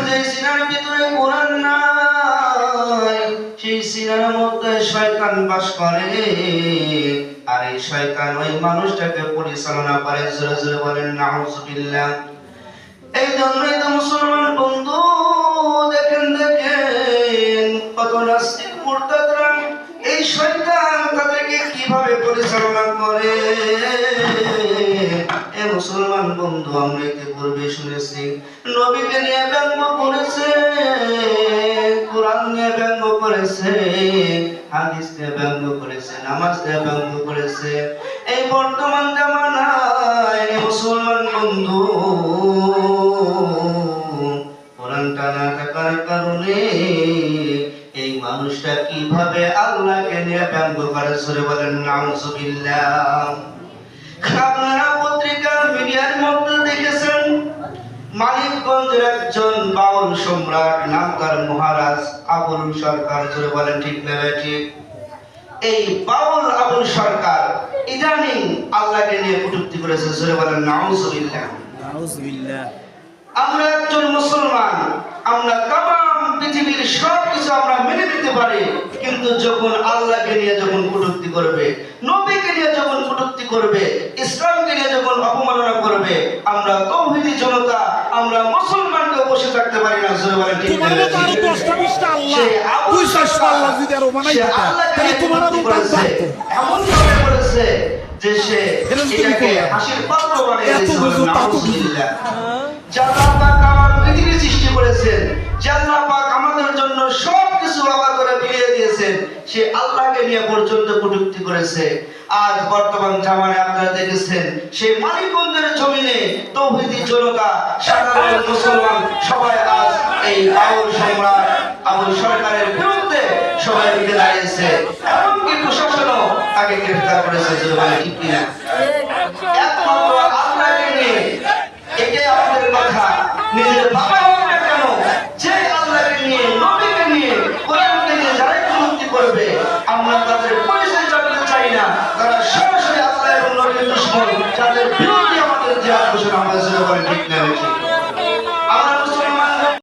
যে সিনার ভিতরে কোরআন নাই, সেই সিনার মধ্যে শয়তান বাস করে, আর এই শয়তান ওই মানুষটাকে পরিচালনা করে। জোরে জোরে বলেন নাউজুবিল্লাহ। এই জন্যই তো মুসলমান বন্ধু দেখেন কত নাস্তিক মুরতাদরা এই শয়তান তাদেরকে কিভাবে পরিচালনা করে। এ মুসলমান বন্ধু, আমরা ইতিপূর্বে শুনেছি নবীকে নিয়ে ব্যঙ্গ করেছে, কোরআন নিয়ে ব্যঙ্গ করেছে, হাদিস নিয়ে ব্যঙ্গ করেছে, নামাজ নিয়ে ব্যঙ্গ করেছে। এই বর্তমান জামানায় মুসলমান বন্ধু কোরআনটা না থাকার কারণে এই মানুষটা কিভাবে আল্লাহকে নিয়ে ব্যঙ্গ করে। জোরে বলেন নাউজুবিল্লাহ। আপনারা পত্রিকা মিডিয়ার মধ্যে দেখেছেন মানিকগঞ্জের একজন বাউল সম্রাট নাম তার মহারাজ আবুল সরকার। জোরে বলেন ঠিক না ঠিক? এই বাউল আবুল সরকার ইদানিং আল্লাহকে নিয়ে কটূক্তি করেছে। জোরে বলেন নাউজুবিল্লাহ। নাউজুবিল্লাহ। আমরা একজন মুসলমান, আমরা তাম পৃথিবীর সব কিছু আমরা মেনে নিতে পারি, কিন্তু যখন আল্লাহকে নিয়ে যখন কটূক্তি করবে, নবীকে নিয়ে যখন কটূক্তি করবে, ইসলামকে নিয়ে যখন অপমাননা করবে, আমরা তৌহিদি জনতা, আমরা মুসলমানকে বসে থাকতে পারি না। জোরে বলেন ঠিক না? এমন ভাবে করেছে যে সে এটাকে হাসির পাত্র বানিয়েছে। নাউজুবিল্লাহ। আল্লাহ পাক আমার পৃথিবী সৃষ্টি করেছেন, আল্লাহ পাক আমাদের জন্য সবকিছু আলাদা করে বিলিয়ে দিয়েছেন, সে আল্লাহকে নিয়ে পর্যন্ত কটূক্তি করেছে। আজ বর্তমান জামানায় আপনারা দেখেছেন সেই মানিকগঞ্জের জমিনে তৌহিদি জনতা, সাধারণ মুসলমান সবাই আজ এই বাউল সম্রাট আবুল সরকারের বিরুদ্ধে সবাই মিলে দাঁড়িয়েছে, এমনকি প্রশাসনও তাকে গ্রেফতার করেছে। ঠিক কিনা?